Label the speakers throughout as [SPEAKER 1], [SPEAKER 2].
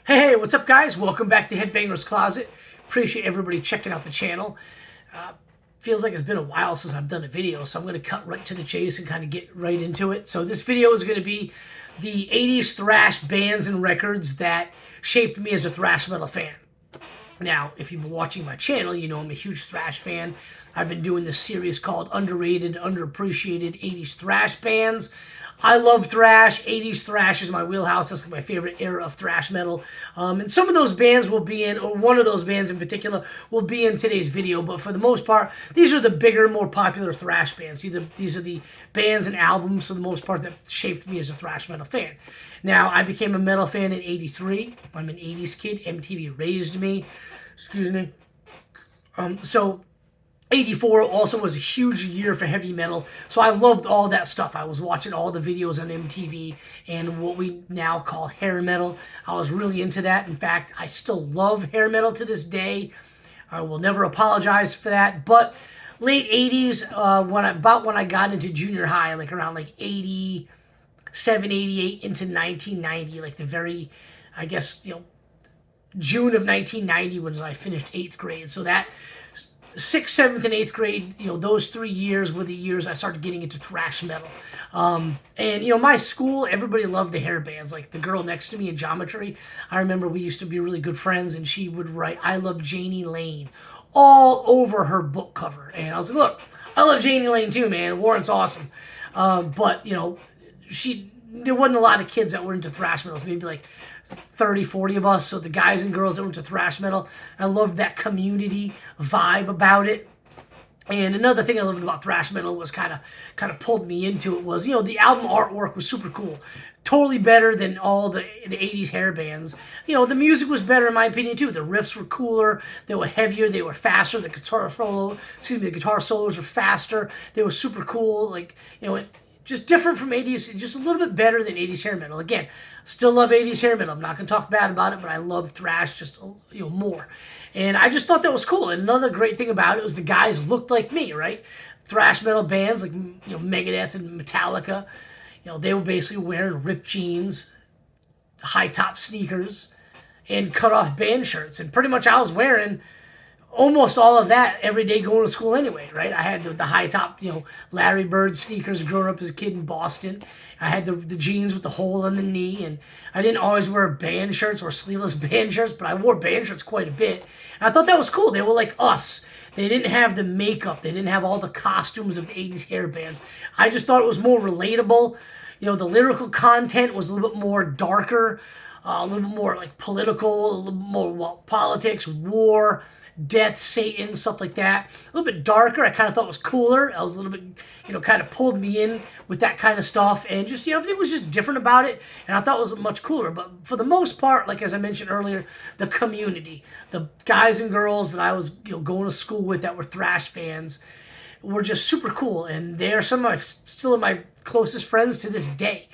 [SPEAKER 1] Hey, what's up, guys? Welcome back to Headbangers Closet. Appreciate everybody checking out the channel. Feels like it's been a while since I've done a video, so I'm going to cut right to the chase and kind of get right into it. So this video is going to be the 80s thrash bands and records that shaped me as a thrash metal fan. Now, if you've been watching my channel, you know I'm a huge thrash fan. I've been doing this series called Underrated, Underappreciated 80s Thrash Bands. I love thrash. 80s thrash is my wheelhouse. That's my favorite era of thrash metal. And some of those bands will be in, or one of those bands in particular, will be in today's video. But for the most part, these are the bigger, more popular thrash bands. These are the bands and albums, for the most part, that shaped me as a thrash metal fan. Now, I became a metal fan in '83. I'm an 80s kid. MTV raised me. Excuse me. So 84 also was a huge year for heavy metal, so I loved all that stuff. I was watching all the videos on MTV and what we now call hair metal. I was really into that. In fact, I still love hair metal to this day. I will never apologize for that. But late 80s, when I got into junior high, like around like 87, 88 into 1990, like the very, I guess, June of 1990 when I finished 8th grade. So that 6th, 7th, and 8th grade, those 3 years were the years I started getting into thrash metal. And my school, everybody loved the hair bands. Like the girl next to me in geometry, I remember we used to be really good friends, and she would write "I love Janie Lane" all over her book cover. And I was like, look, I love Janie Lane too, man. Warren's awesome. But there wasn't a lot of kids that were into thrash metal. Maybe like 30, 40 of us. So the guys and girls that were into thrash metal, I loved that community vibe about it. And another thing I loved about thrash metal was kind of pulled me into it was, the album artwork was super cool. Totally better than all the 80s hair bands. The music was better in my opinion too. The riffs were cooler, they were heavier, they were faster. The guitar solos were faster. They were super cool. Just different from 80s, just a little bit better than 80s hair metal. Again, still love 80s hair metal. I'm not going to talk bad about it, but I love thrash just more. And I just thought that was cool. And another great thing about it was the guys looked like me, right? Thrash metal bands like Megadeth and Metallica, they were basically wearing ripped jeans, high top sneakers, and cut off band shirts. And pretty much I was wearing almost all of that every day going to school anyway, right? I had the high top, Larry Bird sneakers growing up as a kid in Boston. I had the jeans with the hole in the knee, and I didn't always wear band shirts or sleeveless band shirts, but I wore band shirts quite a bit. And I thought that was cool. They were like us. They didn't have the makeup. They didn't have all the costumes of the 80s hair bands. I just thought it was more relatable. The lyrical content was a little bit more darker, a little bit more like political, a little more politics, war, death, Satan, stuff like that. A little bit darker. I kind of thought it was cooler. I was a little bit, kind of pulled me in with that kind of stuff. And just, everything was just different about it. And I thought it was much cooler. But for the most part, like as I mentioned earlier, the community, the guys and girls that I was, going to school with that were thrash fans were just super cool. And they're still my closest friends to this day.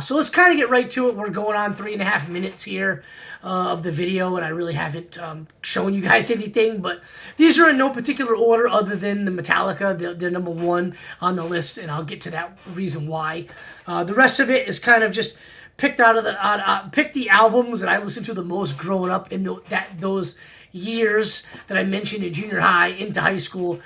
[SPEAKER 1] So let's kind of get right to it. We're going on 3.5 minutes here of the video, and I really haven't shown you guys anything, but these are in no particular order other than the Metallica. They're number 1 on the list, and I'll get to that reason why. The rest of it is kind of just picked out of pick the albums that I listened to the most growing up in those years that I mentioned in junior high into high school.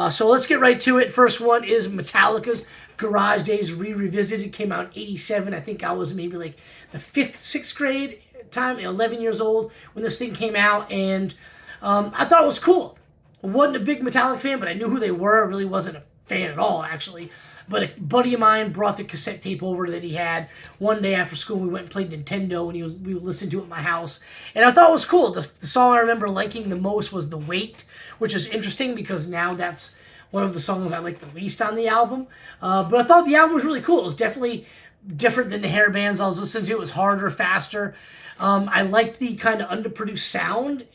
[SPEAKER 1] So let's get right to it. First one is Metallica's Garage Days Revisited. Came out in '87. I think I was maybe like the 5th, 6th grade time, 11 years old when this thing came out, and I thought it was cool. I wasn't a big Metallica fan, but I knew who they were. I really wasn't a fan at all, actually. But a buddy of mine brought the cassette tape over that he had. One day after school, we went and played Nintendo, and we would listen to it at my house. And I thought it was cool. The song I remember liking the most was The Wait, which is interesting because now that's one of the songs I like the least on the album. But I thought the album was really cool. It was definitely different than the hair bands I was listening to. It was harder, faster. I liked the kind of underproduced sound.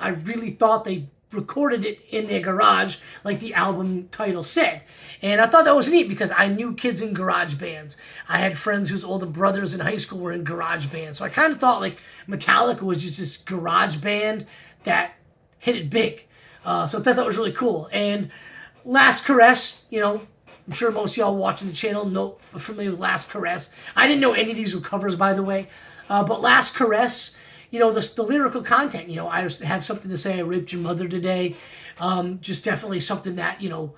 [SPEAKER 1] I really thought they recorded it in their garage, like the album title said. And I thought that was neat because I knew kids in garage bands. I had friends whose older brothers in high school were in garage bands. So I kind of thought like Metallica was just this garage band that hit it big. So I thought that was really cool. And Last Caress, I'm sure most of y'all watching the channel are familiar with Last Caress. I didn't know any of these were covers, by the way. But Last Caress, you know, the lyrical content. You know, I have something to say. I raped your mother today. Just definitely something that, you know,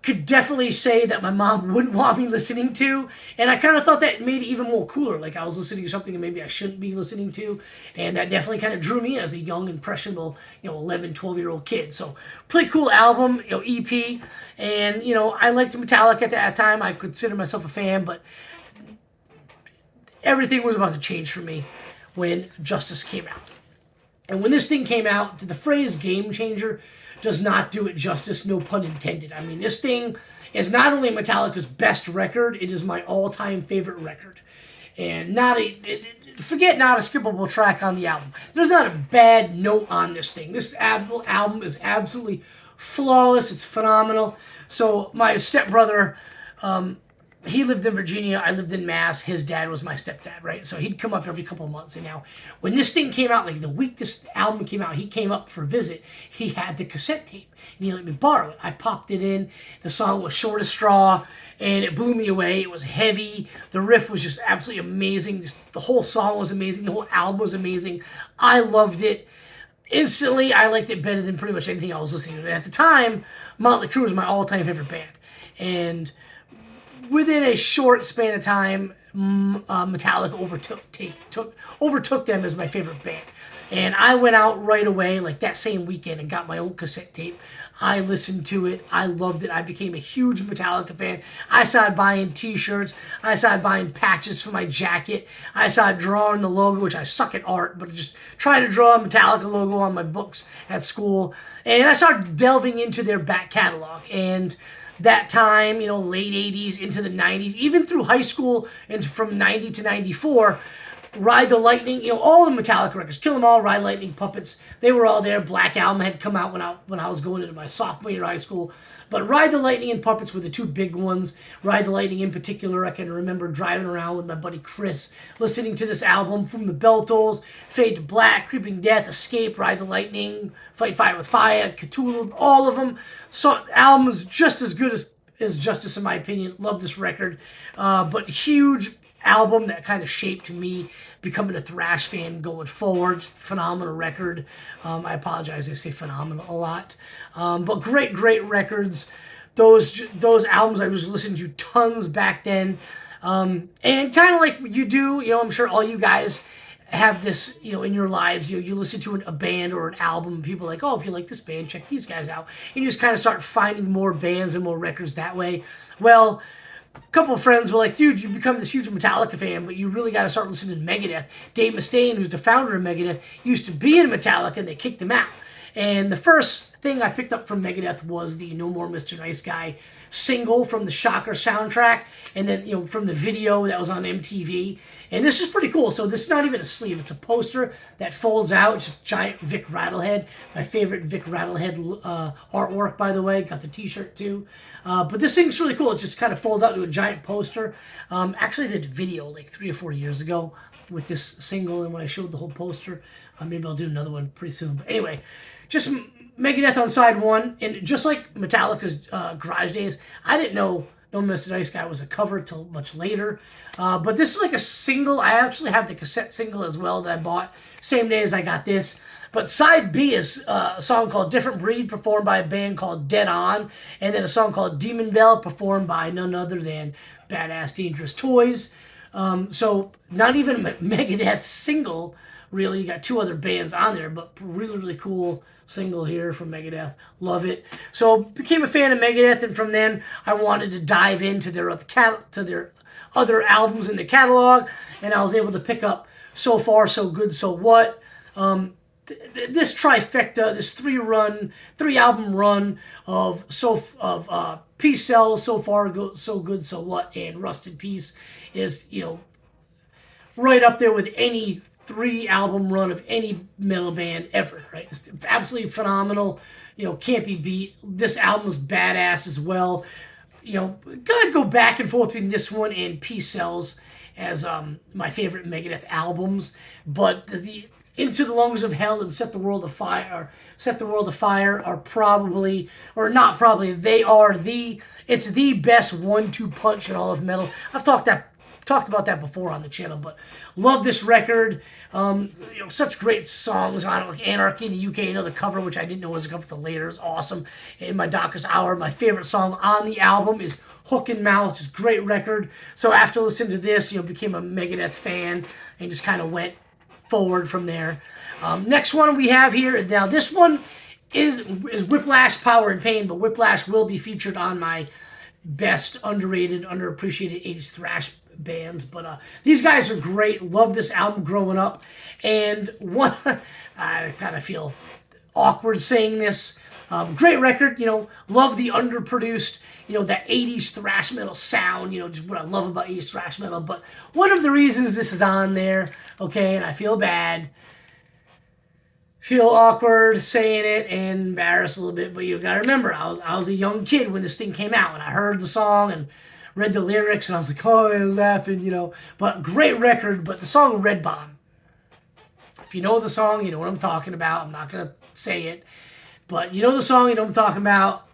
[SPEAKER 1] could definitely say that my mom wouldn't want me listening to. And I kind of thought that made it even more cooler. Like I was listening to something that maybe I shouldn't be listening to. And that definitely kind of drew me in as a young, impressionable, you know, 11, 12-year-old kid. So pretty cool album, you know, EP. And, you know, I liked Metallica at that time. I consider myself a fan, but everything was about to change for me when Justice came out. And when this thing came out, the phrase game changer does not do it justice, no pun intended. I mean, this thing is not only Metallica's best record, it is my all-time favorite record. And forget not a skippable track on the album. There's not a bad note on this thing. This album is absolutely flawless. It's phenomenal. So my stepbrother, he lived in Virginia. I lived in Mass. His dad was my stepdad, right? So he'd come up every couple of months. And now, when this thing came out, like the week this album came out, he came up for a visit. He had the cassette tape, and he let me borrow it. I popped it in. The song was Short as Straw, and it blew me away. It was heavy. The riff was just absolutely amazing. Just, the whole song was amazing. The whole album was amazing. I loved it. Instantly, I liked it better than pretty much anything I was listening to. And at the time, Motley Crue was my all-time favorite band. And within a short span of time, Metallica overtook them as my favorite band. And I went out right away, like that same weekend, and got my own cassette tape. I listened to it. I loved it. I became a huge Metallica fan. I started buying t-shirts. I started buying patches for my jacket. I started drawing the logo, which I suck at art, but just trying to draw a Metallica logo on my books at school. And I started delving into their back catalog. And that time, you know, late 80s into the 90s, even through high school and from 90 to 94, Ride the Lightning, you know, all the Metallica records, Kill 'Em All, Ride Lightning, Puppets, they were all there. Black Album had come out when I was going into my sophomore year of high school. But Ride the Lightning and Puppets were the two big ones. Ride the Lightning in particular, I can remember driving around with my buddy Chris, listening to this album from the Bell Tolls, Fade to Black, Creeping Death, Escape, Ride the Lightning, Fight Fire with Fire, Cthulhu, all of them. So albums just as good as Justice in my opinion. Love this record. But huge album that kind of shaped me becoming a thrash fan going forward. Phenomenal record. I apologize, I say phenomenal a lot. But great records. Those albums I was listening to tons back then. And kind of like you do, you know, I'm sure all you guys have this, you know, in your lives. You listen to a band or an album, and people are like, oh, if you like this band, check these guys out. And you just kind of start finding more bands and more records that way. Well, a couple of friends were like, dude, you become this huge Metallica fan, but you really got to start listening to Megadeth. Dave Mustaine, who's the founder of Megadeth, used to be in Metallica, and they kicked him out. And the first thing I picked up from Megadeth was the No More Mr. Nice Guy single from the Shocker soundtrack, and then, you know, from the video that was on MTV. And this is pretty cool. So this is not even a sleeve. It's a poster that folds out. It's just giant Vic Rattlehead. My favorite Vic Rattlehead artwork, by the way. Got the t-shirt too. But this thing's really cool. It just kind of folds out to a giant poster. Actually, I did a video like 3 or 4 years ago with this single, and when I showed the whole poster, maybe I'll do another one pretty soon. But anyway, just Megadeth on side one, and just like Metallica's Garage Days, I didn't know No Mr. Nice Guy was a cover till much later. But this is like a single. I actually have the cassette single as well that I bought same day as I got this. But side B is a song called Different Breed, performed by a band called Dead On, and then a song called Demon Bell, performed by none other than Badass Dangerous Toys. So not even a Megadeth single, really. You got 2 other bands on there, but really cool single here from Megadeth. Love it. So became a fan of Megadeth, and from then I wanted to dive into their other albums in the catalog, and I was able to pick up So Far, So Good, So What. This trifecta, this 3-album run of Peace Sells, So Far, So Good, So What, and Rust in Peace is, you know, right up there with any 3-album run of any metal band ever, right? It's absolutely phenomenal. You know, can't be beat. This album was badass as well. You know, gotta go back and forth between this one and Peace Sells as my favorite Megadeth albums. But the Into the Lungs of Hell and Set the World Afire are probably, or not probably, they are it's the best 1-2 punch in all of metal. I've talked talked about that before on the channel, but love this record. Such great songs on it, like Anarchy in the UK. The cover, which I didn't know was a cover till later, is awesome. In My Darkest Hour, my favorite song on the album is Hook and Mouth. It's a great record. So after listening to this, became a Megadeth fan and just kind of went forward from there. Next one we have here, now this one is Whiplash, Power and Pain, but Whiplash will be featured on my best underrated, underappreciated 80s thrash bands. But these guys are great. Love this album growing up. And one, I kind of feel awkward saying this. Great record, love the underproduced, that 80s thrash metal sound, just what I love about 80s thrash metal. But one of the reasons this is on there, okay, and I feel bad, feel awkward saying it and embarrassed a little bit, but you gotta remember, I was a young kid when this thing came out, and I heard the song and read the lyrics, and I was like, oh, I'm laughing, But great record, but the song Red Bomb. If you know the song, you know what I'm talking about. I'm not gonna say it, but you know the song, you know what I'm talking about.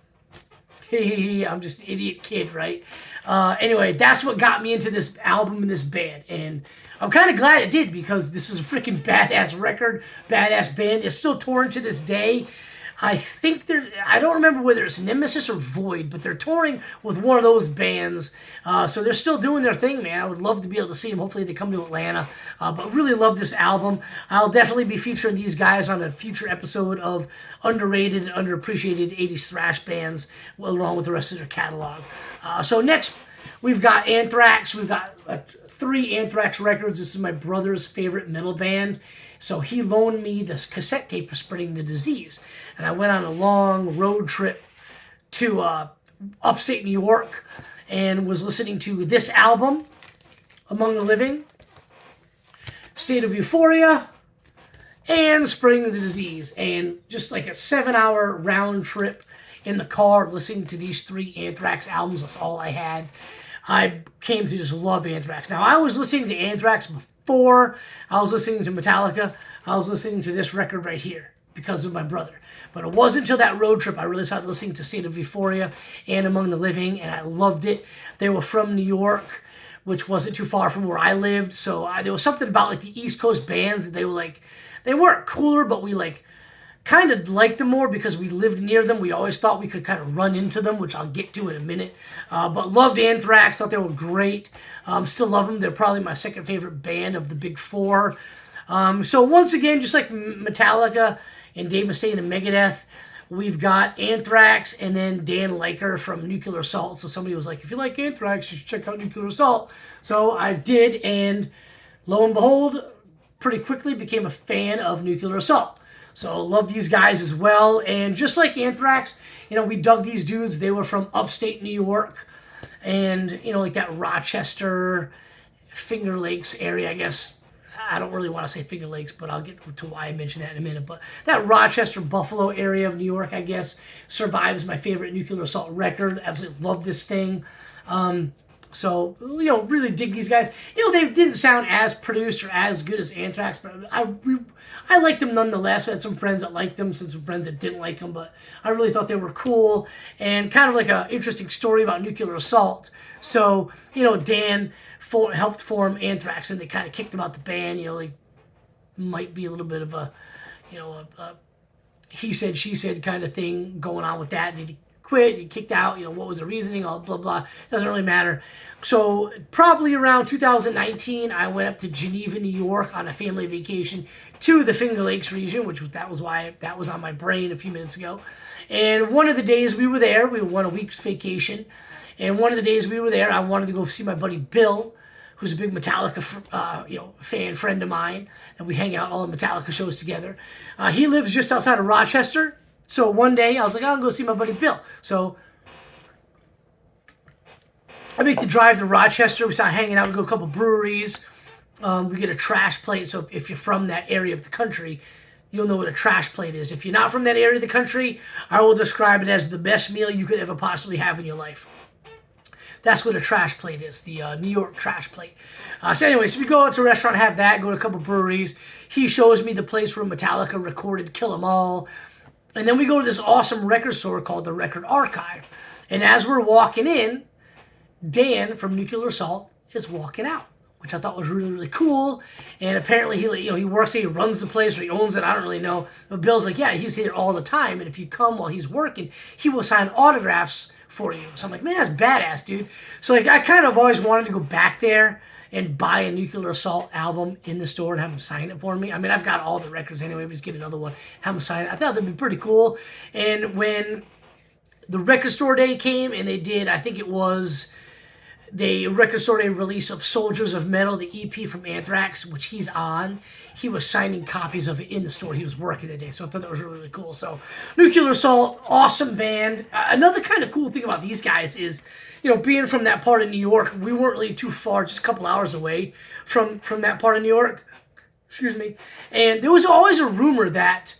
[SPEAKER 1] I'm just an idiot kid, right? Anyway, that's what got me into this album and this band, and I'm kind of glad it did, because this is a freaking badass record, badass band. It's still touring to this day. I think I don't remember whether it's Nemesis or Void, but they're touring with one of those bands. So they're still doing their thing, man. I would love to be able to see them. Hopefully they come to Atlanta. But really love this album. I'll definitely be featuring these guys on a future episode of underrated and underappreciated 80s thrash bands, along with the rest of their catalog. So next, we've got Anthrax. We've got 3 Anthrax records. This is my brother's favorite metal band. So he loaned me this cassette tape for Spreading the Disease. And I went on a long road trip to upstate New York and was listening to this album, Among the Living, State of Euphoria, and Spreading the Disease. And just like a 7-hour round trip in the car listening to these 3 Anthrax albums. That's all I had. I came to just love Anthrax. Now, I was listening to Anthrax before I was listening to Metallica. I was listening to this record right here because of my brother. But it wasn't until that road trip I really started listening to State of Euphoria and Among the Living, and I loved it. They were from New York, which wasn't too far from where I lived. So there was something about like the East Coast bands that they were like, they weren't cooler, but we like kind of liked them more because we lived near them. We always thought we could kind of run into them, which I'll get to in a minute. But loved Anthrax, thought they were great. Still love them. They're probably my second favorite band of the big 4. So once again, just like Metallica and Dave Mustaine and Megadeth, we've got Anthrax and then Dan Leiker from Nuclear Assault. So somebody was like, if you like Anthrax, you should check out Nuclear Assault. So I did, and lo and behold, pretty quickly became a fan of Nuclear Assault. So love these guys as well. And just like Anthrax, we dug these dudes. They were from upstate New York and, like that Rochester, Finger Lakes area, I guess. I don't really want to say Finger Lakes, but I'll get to why I mentioned that in a minute. But that Rochester, Buffalo area of New York, I guess, survives my favorite Nuclear Assault record. Absolutely love this thing. So, really dig these guys. They didn't sound as produced or as good as Anthrax, but I liked them nonetheless. I had some friends that liked them, some friends that didn't like them, but I really thought they were cool and kind of like an interesting story about Nuclear Assault. So, Dan helped form Anthrax, and they kind of kicked him out the band. Like, might be a little bit of a he said, she said kind of thing going on with that. Did he quit? He kicked out? What was the reasoning? All blah, blah. Doesn't really matter. So probably around 2019, I went up to Geneva, New York on a family vacation to the Finger Lakes region, that was why that was on my brain a few minutes ago. And one of the days we were there, we went on a week's vacation. And one of the days we were there, I wanted to go see my buddy Bill, who's a big Metallica, friend of mine, and we hang out all the Metallica shows together. He lives just outside of Rochester, so one day I was like, I'll go see my buddy Bill. So I make the drive to Rochester. We start hanging out. We go to a couple breweries. We get a trash plate. So if you're from that area of the country, you'll know what a trash plate is. If you're not from that area of the country, I will describe it as the best meal you could ever possibly have in your life. That's what a trash plate is, the New York trash plate. So anyways, we go out to a restaurant, have that, go to a couple breweries. He shows me the place where Metallica recorded Kill 'Em All. And then we go to this awesome record store called the Record Archive. And as we're walking in, Dan from Nuclear Assault is walking out, which I thought was really, really cool. And apparently he works there, he runs the place, or he owns it, I don't really know. But Bill's like, yeah, he's here all the time, and if you come while he's working, he will sign autographs for you. So I'm like, man, that's badass, dude. So like, I kind of always wanted to go back there and buy a Nuclear Assault album in the store and have him sign it for me. I mean, I've got all the records anyway, but just get another one, have him sign it. I thought that'd be pretty cool. And when the record store day came, and they did, I think it was the record store day release of Soldiers of Metal, the EP from Anthrax, which he's on. He was signing copies of it in the store. He was working that day, so I thought that was really, really cool. So, Nuclear Assault, awesome band. Another kind of cool thing about these guys is, being from that part of New York, we weren't really too far, just a couple hours away from that part of New York. Excuse me. And there was always a rumor that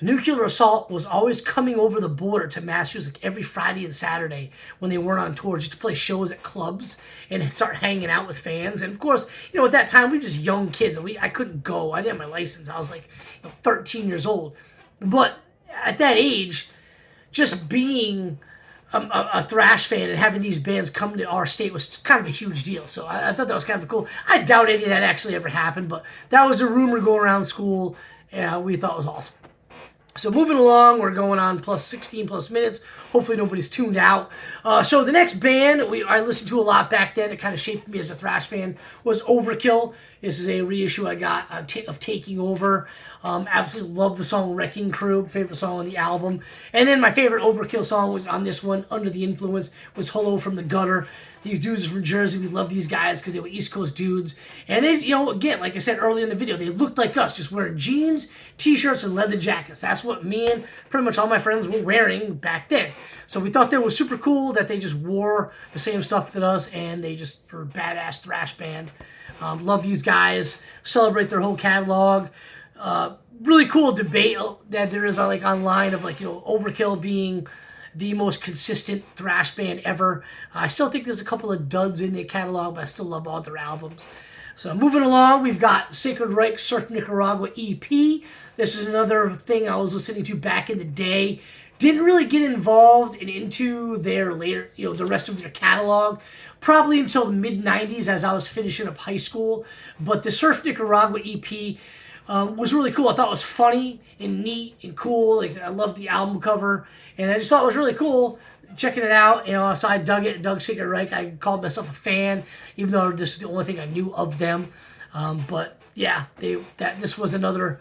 [SPEAKER 1] Nuclear Assault was always coming over the border to Massachusetts like every Friday and Saturday when they weren't on tour, just to play shows at clubs and start hanging out with fans. And of course, at that time we were just young kids. I couldn't go. I didn't have my license. I was like 13 years old. But at that age, just being a thrash fan and having these bands come to our state was kind of a huge deal. So I thought that was kind of cool. I doubt any of that actually ever happened, but that was a rumor going around school, and we thought it was awesome. So moving along, we're going on plus 16 plus minutes. Hopefully nobody's tuned out. So the next band I listened to a lot back then, it kind of shaped me as a thrash fan, was Overkill. This is a reissue I got of Taking Over. Absolutely love the song Wrecking Crew, favorite song on the album. And then my favorite Overkill song was on this one, Under the Influence, was Hello from the Gutter. These dudes are from Jersey. We love these guys because they were East Coast dudes. And they, again, like I said earlier in the video, they looked like us, just wearing jeans, t-shirts, and leather jackets. That's what me and pretty much all my friends were wearing back then. So we thought they were super cool that they just wore the same stuff that us, and they just were a badass thrash band. Love these guys. Celebrate their whole catalog. Really cool debate that there is online of Overkill being the most consistent thrash band ever. I still think there's a couple of duds in their catalog, but I still love all their albums. So moving along, we've got Sacred Reich Surf Nicaragua EP. This is another thing I was listening to back in the day. Didn't really get involved into their later, the rest of their catalog, probably until the mid-90s as I was finishing up high school. But the Surf Nicaragua EP was really cool. I thought it was funny and neat and cool. I loved the album cover, and I just thought it was really cool checking it out. So I dug Sacred Reich. I called myself a fan, even though this is the only thing I knew of them. But yeah, this was another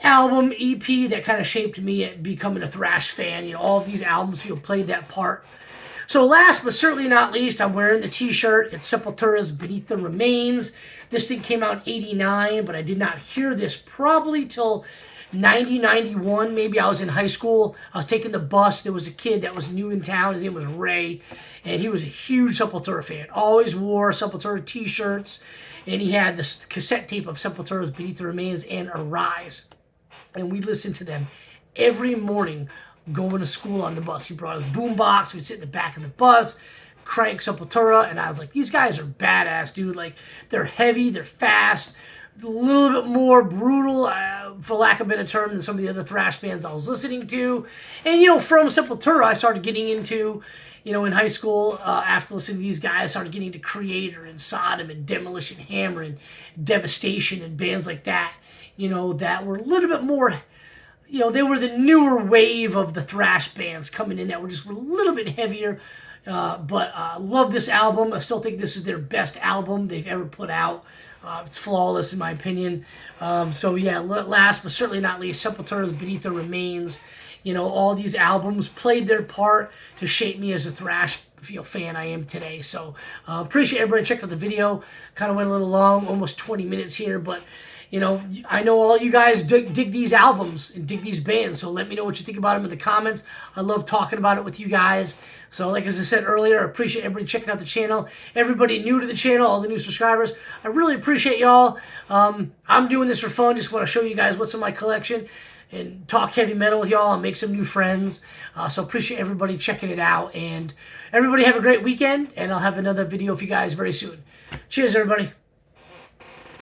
[SPEAKER 1] album EP that kind of shaped me at becoming a thrash fan. All of these albums played that part. So last but certainly not least, I'm wearing the t-shirt. It's Sepultura's Beneath the Remains. This thing came out in '89, but I did not hear this probably till 90, 91. Maybe I was in high school. I was taking the bus. There was a kid that was new in town. His name was Ray, and he was a huge Sepultura fan. Always wore Sepultura t-shirts, and he had this cassette tape of Sepultura's Beneath the Remains and Arise. And we listened to them every morning going to school on the bus. He brought his boombox. We'd sit in the back of the bus, crank Sepultura, and I was like, these guys are badass, dude. They're heavy, they're fast, a little bit more brutal, for lack of a better term, than some of the other thrash bands I was listening to. And, from Sepultura, I started getting into, in high school, after listening to these guys, I started getting into Creator and Sodom and Demolition Hammer and Devastation and bands like that, that were a little bit more, they were the newer wave of the thrash bands coming in that were just a little bit heavier. But I love this album. I still think this is their best album they've ever put out. It's flawless in my opinion. So yeah, last but certainly not least, Sepultura's Beneath the Remains. All these albums played their part to shape me as a thrash fan I am today. So appreciate everybody checking out the video. Kind of went a little long, almost 20 minutes here, but I know all you guys dig these albums and dig these bands, so let me know what you think about them in the comments. I love talking about it with you guys. So as I said earlier, I appreciate everybody checking out the channel. Everybody new to the channel, all the new subscribers, I really appreciate y'all. I'm doing this for fun. Just want to show you guys what's in my collection and talk heavy metal with y'all and make some new friends. So appreciate everybody checking it out. And everybody have a great weekend, and I'll have another video for you guys very soon. Cheers, everybody.